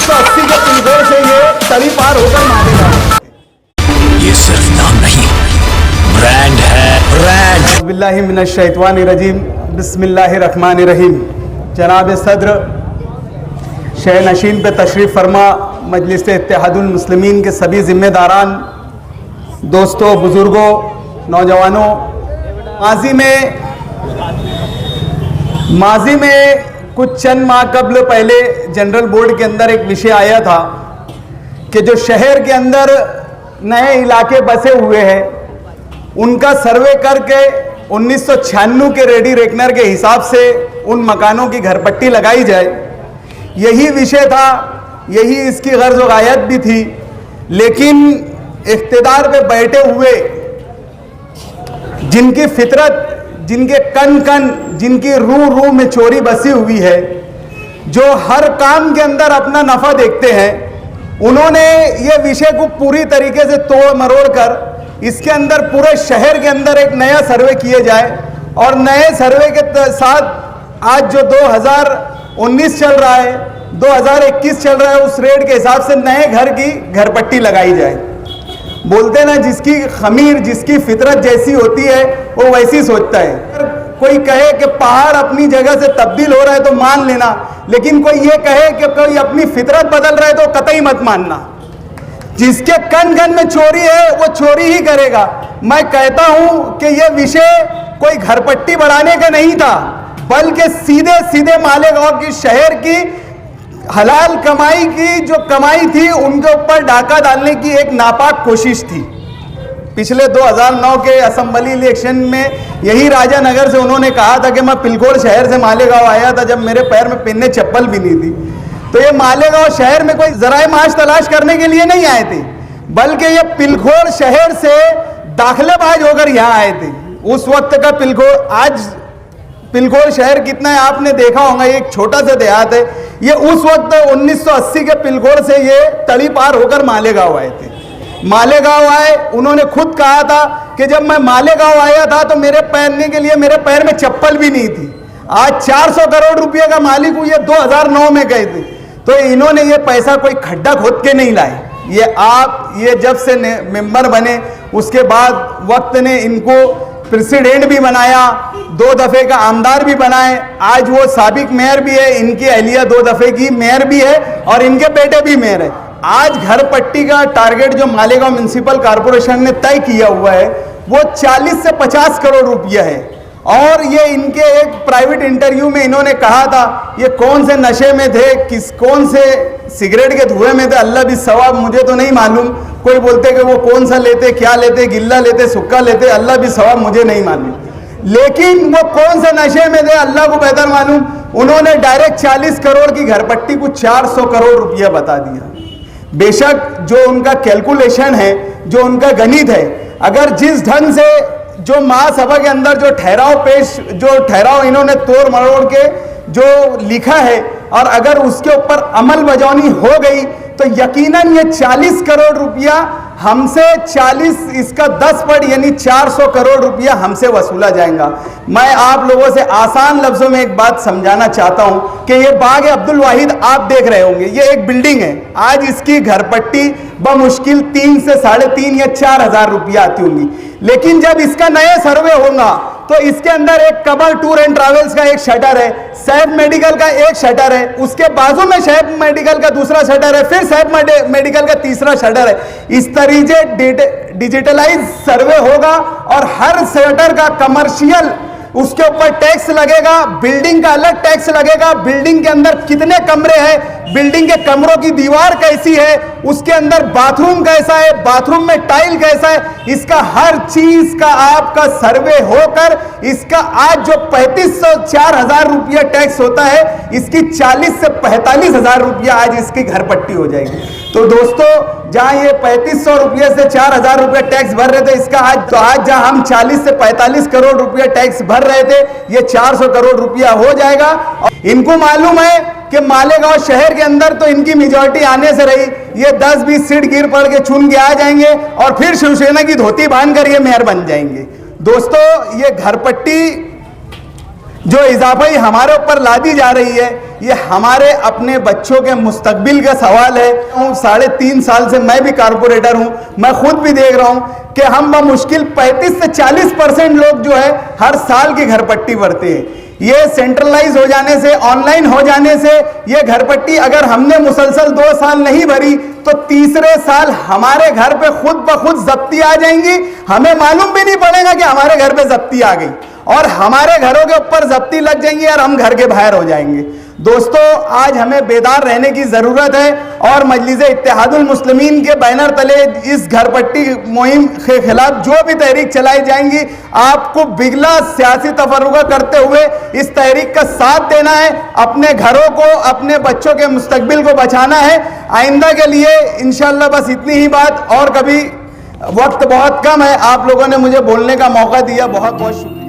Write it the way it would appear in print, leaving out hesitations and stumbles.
1980 के पिलखोर से ये तली पार होकर मालेगा। ये सिर्फ नाम नहीं, ब्रांड है, ब्रांड। बिल्लाहि मिनश शैतानिर रजीम, बिस्मिल्लाहिर रहमानिर रहीम। जनाब सदर शह नशीन पे तशरीफ़ फरमा मजलिस इत्तेहादुल मुस्लिमीन के सभी ज़िम्मेदारान, दोस्तों, बुज़ुर्गों, नौजवानों, माजी में कुछ चंद माह कबल पहले जनरल बोर्ड के अंदर एक विषय आया था कि जो शहर के अंदर नए इलाके बसे हुए हैं उनका सर्वे करके 1996 के रेडी रेकनर के हिसाब से उन मकानों की घरपट्टी लगाई जाए। यही विषय था, यही इसकी गर्ज व गायत भी थी। लेकिन इख्तिदार पे बैठे हुए जिनकी फितरत, जिनके कन कन, जिनकी रूह रूह में चोरी बसी हुई है, जो हर काम के अंदर अपना नफ़ा देखते हैं, उन्होंने ये विषय को पूरी तरीके से तोड़ मरोड़ कर इसके अंदर पूरे शहर के अंदर एक नया सर्वे किए जाए। और नए सर्वे के साथ आज जो 2019 चल रहा है, 2021 चल रहा है, उस रेट के हिसाब से नए घर की घरपट्टी लगाई जाए। बोलते ना, जिसकी खमीर, जिसकी फितरत जैसी होती है वो वैसी सोचता है। कोई कहे कि पहाड़ अपनी जगह से तब्दील हो रहा है तो मान लेना, लेकिन कोई ये कहे कि कोई अपनी फितरत बदल रहा है तो कतई मत मानना। जिसके कन कन में चोरी है वो चोरी ही करेगा। मैं कहता हूं कि यह विषय कोई घरपट्टी बढ़ाने का नहीं था, बल्कि सीधे सीधे मालेगांव की शहर की हलाल कमाई की जो कमाई थी उनके ऊपर डाका डालने की एक नापाक कोशिश थी। पिछले 2009 के असेंबली इलेक्शन में यही राजानगर से उन्होंने कहा था कि मैं पिलखोर शहर से मालेगांव आया था जब मेरे पैर में पिन्ने चप्पल भी नहीं थी। तो ये मालेगांव शहर में कोई जराए माश तलाश करने के लिए नहीं आए थे, बल्कि ये पिलखोर शहर से दाखिलेबाज होकर यहाँ आए थे। उस वक्त का पिलखोर, आज पिलखोर शहर कितना है आपने देखा होगा, एक छोटा सा देहात है। ये उस वक्त 1980 के पिलखोर से ये तली पार होकर मालेगांव आए थे। मालेगांव आए, उन्होंने खुद कहा था कि जब मैं मालेगांव आया था तो मेरे पहनने के लिए मेरे पैर में चप्पल भी नहीं थी। आज 400 करोड़ रुपए का मालिक हूँ, ये 2009 में गए थे। तो इन्होंने ये पैसा कोई खड्डा खोद के नहीं लाए। ये जब से मेंबर बने उसके बाद वक्त ने इनको प्रेसिडेंट भी बनाया, 2 दफे का आमदार भी बनाए। आज वो साबिक मेयर भी है, इनकी अहलिया 2 दफे की मेयर भी है और इनके बेटे भी मेयर है। आज घर पट्टी का टारगेट जो मालेगांव म्युनिसिपल कॉर्पोरेशन ने तय किया हुआ है वो 40 से 50 करोड़ रुपया है। और ये इनके एक प्राइवेट इंटरव्यू में इन्होंने कहा था, ये कौन से नशे में थे, कौन से सिगरेट के धुएं में थे, अल्लाह भी सवाब, मुझे तो नहीं मालूम। कोई बोलते कि वो कौन सा लेते, क्या लेते, गिल्ला लेते, सुक्का लेते, अल्लाह भी सवाब, मुझे नहीं मालूम। लेकिन वो कौन से नशे में थे अल्लाह को बेहतर मालूम। उन्होंने डायरेक्ट 40 करोड़ की घरपट्टी को 400 करोड़ रुपया बता दिया। बेशक जो उनका कैलकुलेशन है, जो उनका गणित है, अगर जिस ढंग से जो महासभा के अंदर जो ठहराव इन्होंने तोड़ मरोड़ के जो लिखा है, और अगर उसके ऊपर अमल बजानी हो गई तो यकीनन ये 40 करोड़ रुपया हमसे 40, इसका 10 पट यानी 400 करोड़ रुपया हमसे वसूला जाएगा। मैं आप लोगों से आसान लफ्जों में एक बात समझाना चाहता हूं कि ये बाग अब्दुल वाहिद आप देख रहे होंगे, ये एक बिल्डिंग है। आज इसकी घरपट्टी बमुश्किल 3 से 3.5 या 4 हजार रुपया आती होंगी। लेकिन जब इसका नया सर्वे होगा तो इसके अंदर एक कमल टूर एंड ट्रैवल्स का एक शटर है, सैफ मेडिकल का एक शटर है, उसके बाजू में सैफ मेडिकल का दूसरा शटर है, फिर सैफ मेडिकल का तीसरा शटर है। इस तरीके डिजिटलाइज सर्वे होगा और हर शटर का कमर्शियल उसके ऊपर टैक्स लगेगा, बिल्डिंग का अलग टैक्स लगेगा, बिल्डिंग के अंदर कितने कमरे हैं, बिल्डिंग के कमरों की दीवार कैसी है, उसके अंदर बाथरूम कैसा है, बाथरूम में टाइल कैसा है, इसका हर चीज का आपका सर्वे होकर इसका आज जो 3500-4000 रुपया टैक्स होता है, इसकी 40 से 45 हजार रुपया आज इसकी घरपट्टी हो जाएगी। तो दोस्तों, जहां ये 3500 रुपये से 4000 रुपया टैक्स भर रहे थे, इसका आज जहां हम 40 से 45 करोड़ रुपया टैक्स भर रहे थे, ये 400 करोड़ रुपया हो जाएगा। और इनको मालूम है कि मालेगांव शहर के अंदर तो इनकी मेजॉरिटी आने से रही, ये 10-20 सीट गिर पड़ के चुन के आ जाएंगे और फिर शिवसेना की धोती बांधकर ये मेयर बन जाएंगे। दोस्तों, ये घरपट्टी जो इजाफाई हमारे ऊपर लादी जा रही है, ये हमारे अपने बच्चों के मुस्तकबिल का सवाल है। 3.5 साल से मैं भी कारपोरेटर हूं, मैं खुद भी देख रहा हूं कि हम बमुश्किल 35 से 40% लोग जो है हर साल की घरपट्टी भरते हैं। ये सेंट्रलाइज हो जाने से, ऑनलाइन हो जाने से, ये घरपट्टी अगर हमने मुसलसल 2 साल नहीं भरी तो तीसरे साल हमारे घर पे खुद ब खुद जब्ती आ जाएंगी, हमें मालूम भी नहीं पड़ेगा कि हमारे घर पे जब्ती आ गई, और हमारे घरों के ऊपर जब्ती लग जाएंगी और हम घर के बाहर हो जाएंगे। दोस्तों, आज हमें बेदार रहने की जरूरत है और मजलिस इत्तेहादुल मुस्लिमीन के बैनर तले इस घरपट्टी मुहिम के खिलाफ जो भी तहरीक चलाई जाएंगी, आपको बिगला सियासी तफर्रुका करते हुए इस तहरीक का साथ देना है, अपने घरों को, अपने बच्चों के मुस्तकबिल को बचाना है। आइंदा के लिए इंशाअल्लाह बस इतनी ही बात, और कभी वक्त बहुत कम है। आप लोगों ने मुझे बोलने का मौका दिया, बहुत बहुत शुक्रिया।